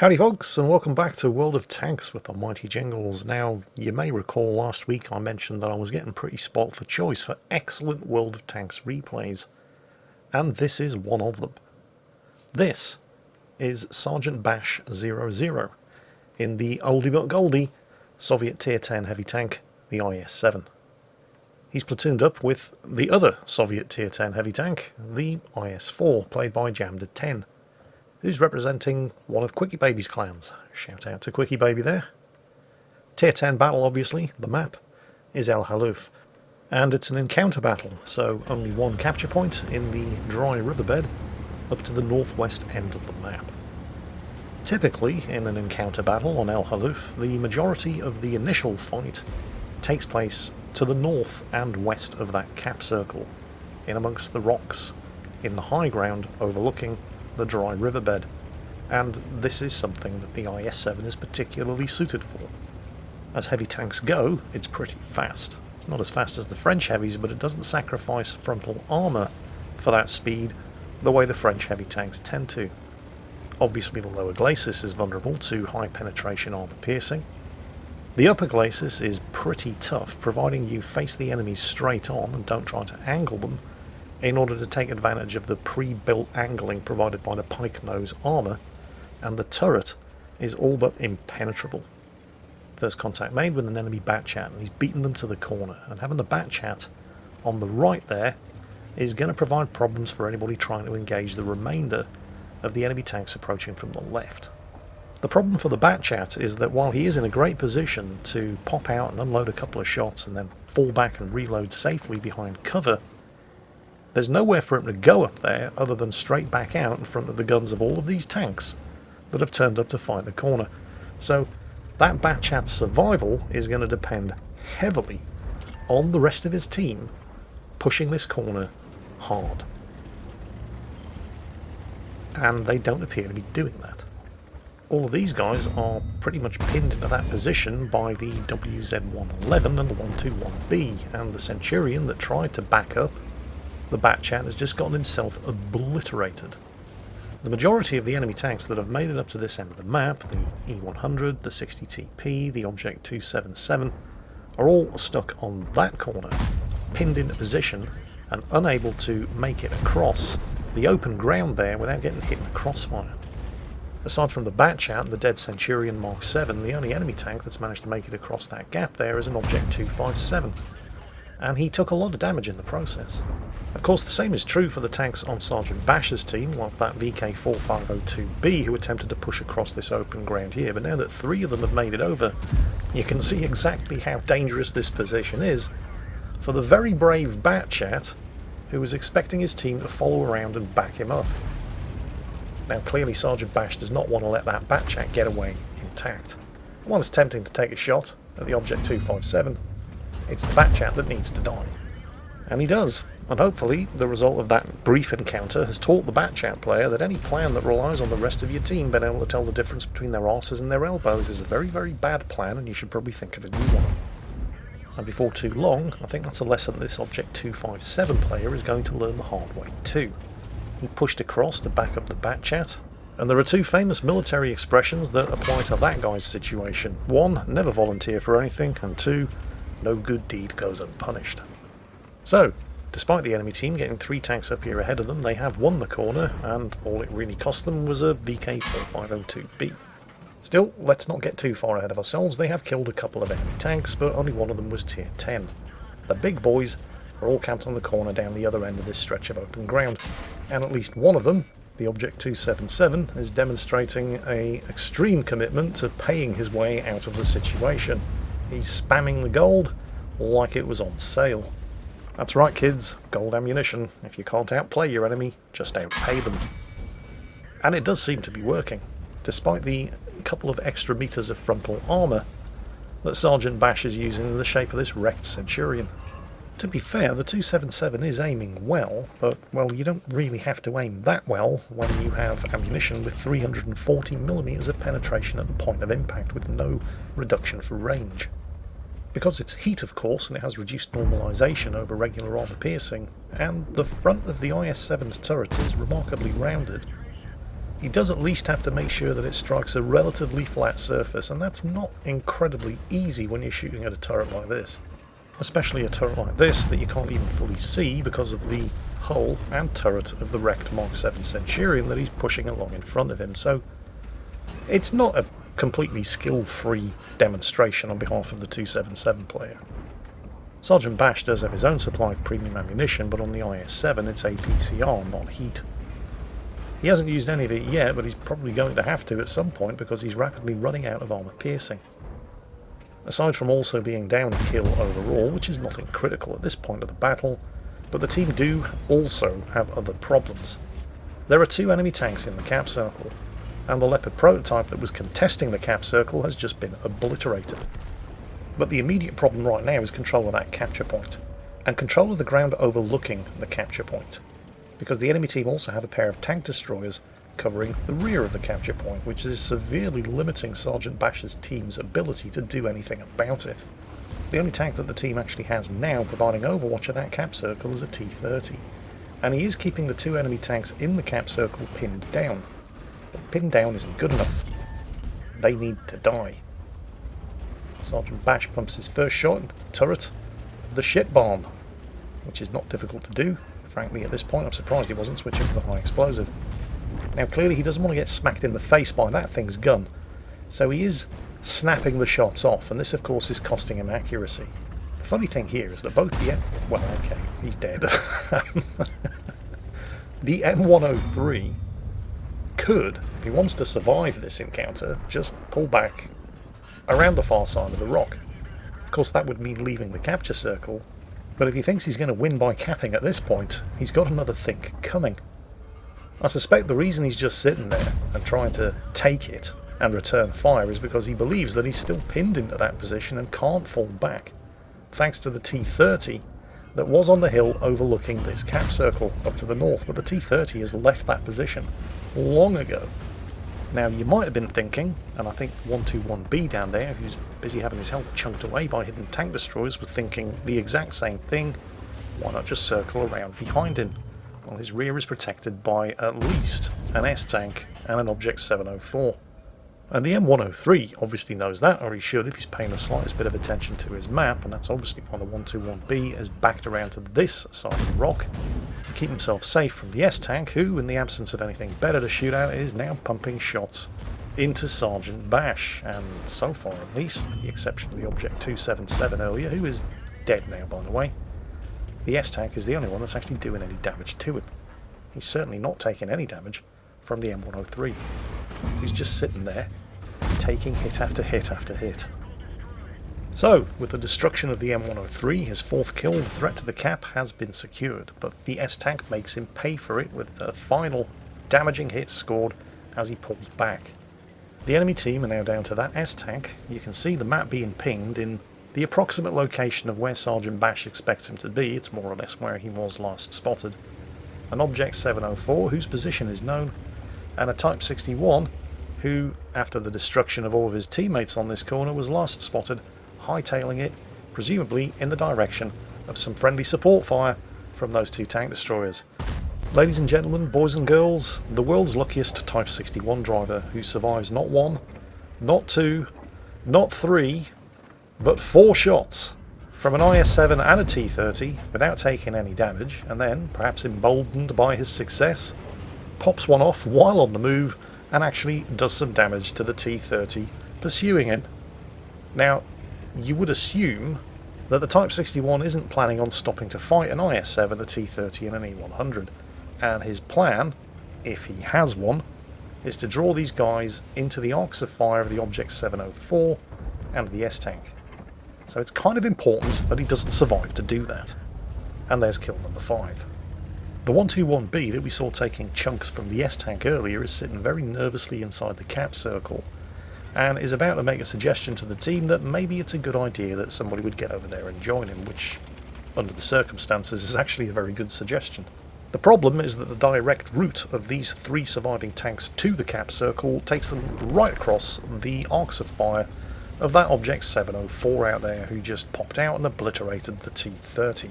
Howdy folks, and welcome back to World of Tanks with the mighty Jingles. Now, you may recall last week I mentioned that I was getting pretty spoilt for choice for excellent World of Tanks replays, and this is one of them. This is Sergeant Bash 00 in the oldie but goldie Soviet Tier 10 heavy tank, the IS-7. He's platooned up with the other Soviet Tier 10 heavy tank, the IS-4, played by Jamded10. Who's representing one of Quickie Baby's clans. Shout out to Quickie Baby there. Tier 10 battle, obviously, the map, is El Haluf. And it's an encounter battle, so only one capture point in the dry riverbed up to the northwest end of the map. Typically, in an encounter battle on El Haluf, the majority of the initial fight takes place to the north and west of that cap circle, in amongst the rocks, in the high ground overlooking the dry riverbed, and this is something that the IS-7 is particularly suited for. As heavy tanks go, it's pretty fast. It's not as fast as the French heavies, but it doesn't sacrifice frontal armour for that speed the way the French heavy tanks tend to. Obviously the lower glacis is vulnerable to high penetration armour piercing. The upper glacis is pretty tough, providing you face the enemies straight on and don't try to angle them, in order to take advantage of the pre-built angling provided by the pike nose armour, and the turret is all but impenetrable. First contact made with an enemy Bat-Chat, and he's beaten them to the corner, and having the Bat-Chat on the right there is going to provide problems for anybody trying to engage the remainder of the enemy tanks approaching from the left. The problem for the Bat-Chat is that while he is in a great position to pop out and unload a couple of shots and then fall back and reload safely behind cover, there's nowhere for him to go up there other than straight back out in front of the guns of all of these tanks that have turned up to fight the corner. So that Bat-Chat's survival is going to depend heavily on the rest of his team pushing this corner hard. And they don't appear to be doing that. All of these guys are pretty much pinned into that position by the WZ-111 and the 121B, and the Centurion that tried to back up the Bat-Chat has just gotten himself obliterated. The majority of the enemy tanks that have made it up to this end of the map, the E100, the 60TP, the Object 277, are all stuck on that corner, pinned into position and unable to make it across the open ground there without getting hit in a crossfire. Aside from the Bat-Chat and the dead Centurion Mark 7, the only enemy tank that's managed to make it across that gap there is an Object 257. And he took a lot of damage in the process. Of course, the same is true for the tanks on Sergeant Bash's team, like that VK4502B who attempted to push across this open ground here, but now that three of them have made it over, you can see exactly how dangerous this position is for the very brave Bat-Chat who was expecting his team to follow around and back him up. Now clearly Sergeant Bash does not want to let that Bat-Chat get away intact. While it's tempting to take a shot at the Object 257, it's the Bat-Chat that needs to die. And he does. And hopefully the result of that brief encounter has taught the Bat-Chat player that any plan that relies on the rest of your team being able to tell the difference between their arses and their elbows is a very, very bad plan, and you should probably think of a new one. And before too long, I think that's a lesson this Object 257 player is going to learn the hard way too. He pushed across to back up the Bat-Chat, and there are two famous military expressions that apply to that guy's situation. One, never volunteer for anything, and two, no good deed goes unpunished. So, despite the enemy team getting three tanks up here ahead of them, they have won the corner, and all it really cost them was a VK4502B. Still, let's not get too far ahead of ourselves. They have killed a couple of enemy tanks, but only one of them was tier 10. The big boys are all camped on the corner down the other end of this stretch of open ground, and at least one of them, the Object 277, is demonstrating an extreme commitment to paying his way out of the situation. He's spamming the gold like it was on sale. That's right kids, gold ammunition. If you can't outplay your enemy, just outpay them. And it does seem to be working, despite the couple of extra meters of frontal armour that Sergeant Bash is using in the shape of this wrecked Centurion. To be fair, the 277 is aiming well, but, well, you don't really have to aim that well when you have ammunition with 340mm of penetration at the point of impact with no reduction for range. Because it's heat, of course, and it has reduced normalisation over regular armour piercing, and the front of the IS-7's turret is remarkably rounded, he does at least have to make sure that it strikes a relatively flat surface, and that's not incredibly easy when you're shooting at a turret like this. Especially a turret like this that you can't even fully see because of the hull and turret of the wrecked Mark 7 Centurion that he's pushing along in front of him. So it's not a completely skill-free demonstration on behalf of the 277 player. Sergeant Bash does have his own supply of premium ammunition, but on the IS-7 it's APCR, not heat. He hasn't used any of it yet, but he's probably going to have to at some point because he's rapidly running out of armor piercing. Aside from also being down a kill overall, which is nothing critical at this point of the battle, but the team do also have other problems. There are 2 enemy tanks in the cap circle, and the Leopard prototype that was contesting the cap circle has just been obliterated. But the immediate problem right now is control of that capture point, and control of the ground overlooking the capture point, because the enemy team also have a pair of tank destroyers covering the rear of the capture point, which is severely limiting Sergeant Bash's team's ability to do anything about it. The only tank that the team actually has now providing overwatch of that cap circle is a T-30, and he is keeping the 2 enemy tanks in the cap circle pinned down. But pinned down isn't good enough. They need to die. Sergeant Bash pumps his first shot into the turret of the shit bomb, which is not difficult to do. Frankly, at this point, I'm surprised he wasn't switching to the high explosive. Now, clearly he doesn't want to get smacked in the face by that thing's gun, so he is snapping the shots off, and this, of course, is costing him accuracy. The funny thing here is that both the well, okay, he's dead. The M103 could, if he wants to survive this encounter, just pull back around the far side of the rock. Of course, that would mean leaving the capture circle, but if he thinks he's going to win by capping at this point, he's got another think coming. I suspect the reason he's just sitting there and trying to take it and return fire is because he believes that he's still pinned into that position and can't fall back, thanks to the T-30 that was on the hill overlooking this cap circle up to the north, but the T-30 has left that position long ago. Now, you might have been thinking, and I think 121B down there, who's busy having his health chunked away by hidden tank destroyers, was thinking the exact same thing. Why not just circle around behind him? Well, his rear is protected by at least an S-tank and an Object 704. And the M103 obviously knows that, or he should if he's paying the slightest bit of attention to his map, and that's obviously why the 121B has backed around to this side of the rock to keep himself safe from the S-tank, who, in the absence of anything better to shoot at, is now pumping shots into Sergeant Bash, and so far at least, with the exception of the Object 277 earlier, who is dead now by the way, the S-tank is the only one that's actually doing any damage to him. He's certainly not taking any damage from the M103. He's just sitting there, taking hit after hit after hit. So, with the destruction of the M103, his 4th kill, the threat to the cap has been secured, but the S-tank makes him pay for it with a final damaging hit scored as he pulls back. The enemy team are now down to that S-tank. You can see the map being pinged in the approximate location of where Sergeant Bash expects him to be. It's more or less where he was last spotted. An Object 704, whose position is known, and a Type 61, who, after the destruction of all of his teammates on this corner, was last spotted hightailing it, presumably in the direction of some friendly support fire from those 2 tank destroyers. Ladies and gentlemen, boys and girls, the world's luckiest Type 61 driver, who survives not 1, not 2, not 3, but 4 shots from an IS-7 and a T-30 without taking any damage, and then, perhaps emboldened by his success, pops one off while on the move and actually does some damage to the T-30 pursuing him. Now, you would assume that the Type 61 isn't planning on stopping to fight an IS-7, a T-30 and an E-100, and his plan, if he has one, is to draw these guys into the arcs of fire of the Object 704 and the S-tank. So it's kind of important that he doesn't survive to do that. And there's kill number 5. The 121B that we saw taking chunks from the S-tank earlier is sitting very nervously inside the cap circle, and is about to make a suggestion to the team that maybe it's a good idea that somebody would get over there and join him, which, under the circumstances, is actually a very good suggestion. The problem is that the direct route of these 3 surviving tanks to the cap circle takes them right across the arcs of fire of that Object 704 out there, who just popped out and obliterated the T-30.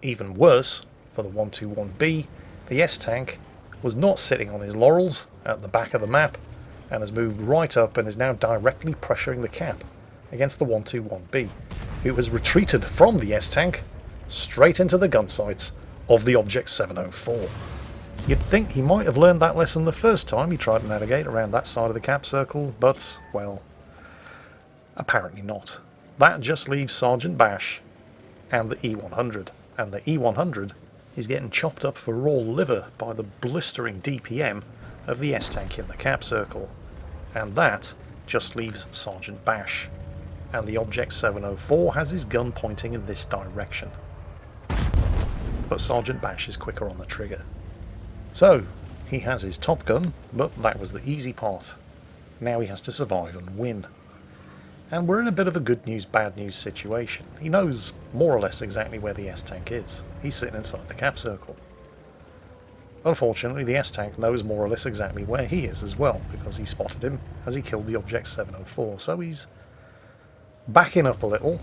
Even worse, for the 121B, the S-tank was not sitting on his laurels at the back of the map and has moved right up and is now directly pressuring the cap against the 121B, who has retreated from the S-Tank straight into the gun sights of the Object 704. You'd think he might have learned that lesson the first time he tried to navigate around that side of the cap circle, but, well, apparently not. That just leaves Sergeant Bash and the E100, and the E100 is getting chopped up for raw liver by the blistering DPM of the S-Tank in the cap circle, and that just leaves Sergeant Bash, and the Object 704 has his gun pointing in this direction. But Sergeant Bash is quicker on the trigger. So, he has his top gun, but that was the easy part. Now he has to survive and win. And we're in a bit of a good news, bad news situation. He knows more or less exactly where the S-Tank is. He's sitting inside the cap circle. Unfortunately, the S-Tank knows more or less exactly where he is as well, because he spotted him as he killed the Object 704. So he's backing up a little,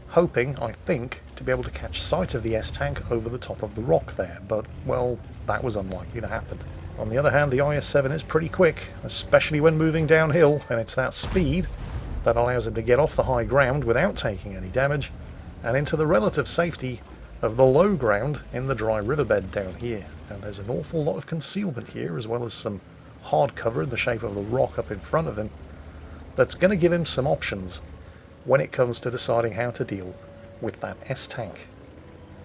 hoping, I think, to be able to catch sight of the S-Tank over the top of the rock there. But, well, that was unlikely to happen. On the other hand, the IS-7 is pretty quick, especially when moving downhill, and it's that speed that allows him to get off the high ground without taking any damage, and into the relative safety of the low ground in the dry riverbed down here. And there's an awful lot of concealment here, as well as some hard cover in the shape of the rock up in front of him, that's going to give him some options when it comes to deciding how to deal with that S-Tank.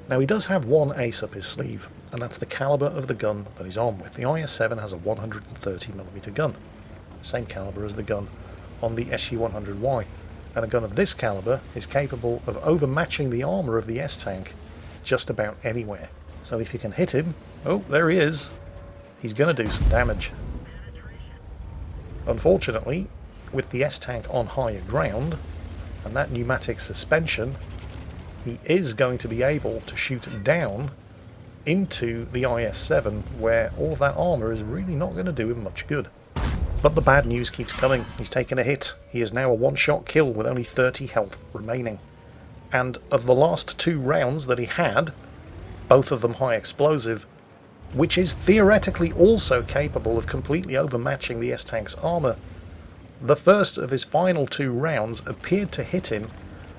Now, he does have one ace up his sleeve, and that's the caliber of the gun that he's armed with. The IS-7 has a 130mm gun, same caliber as the gun on the SU-100Y, and a gun of this caliber is capable of overmatching the armour of the S-Tank just about anywhere. So if you can hit him, oh, there he is, he's going to do some damage. Unfortunately, with the S-Tank on higher ground, and that pneumatic suspension, he is going to be able to shoot down into the IS-7, where all of that armour is really not going to do him much good. But the bad news keeps coming. He's taken a hit. He is now a one-shot kill with only 30 health remaining. And of the last 2 rounds that he had, both of them high explosive, which is theoretically also capable of completely overmatching the S-Tank's armour, the first of his final 2 rounds appeared to hit him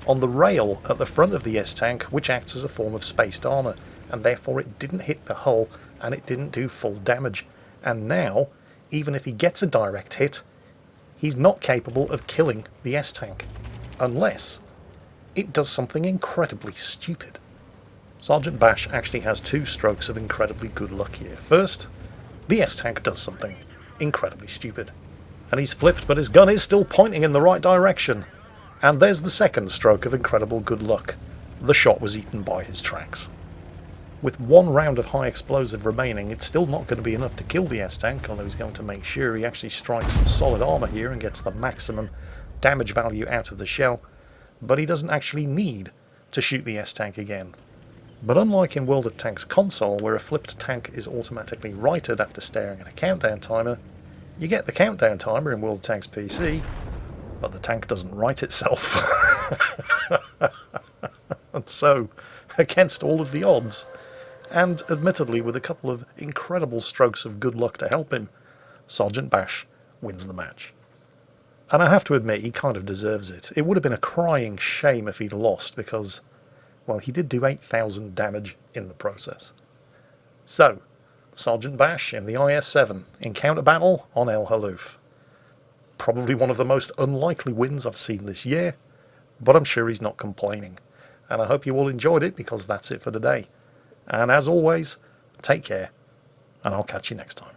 on the rail at the front of the S-Tank, which acts as a form of spaced armour, and therefore it didn't hit the hull and it didn't do full damage. And now, even if he gets a direct hit, he's not capable of killing the S-Tank, unless it does something incredibly stupid. Sergeant Bash actually has 2 strokes of incredibly good luck here. First, the S-Tank does something incredibly stupid, and he's flipped, but his gun is still pointing in the right direction. And there's the second stroke of incredible good luck. The shot was eaten by his tracks. With 1 round of high explosive remaining, it's still not going to be enough to kill the S-Tank, although he's going to make sure he actually strikes some solid armour here and gets the maximum damage value out of the shell. But he doesn't actually need to shoot the S-Tank again. But unlike in World of Tanks console, where a flipped tank is automatically righted after staring at a countdown timer, you get the countdown timer in World of Tanks PC, but the tank doesn't right itself. And so, against all of the odds, and admittedly with a couple of incredible strokes of good luck to help him, Sergeant Bash wins the match. And I have to admit, he kind of deserves it. It would have been a crying shame if he'd lost, because, well, he did do 8,000 damage in the process. So, Sergeant Bash in the IS-7, encounter battle on El Haluf. Probably one of the most unlikely wins I've seen this year, but I'm sure he's not complaining. And I hope you all enjoyed it, because that's it for today. And as always, take care, and I'll catch you next time.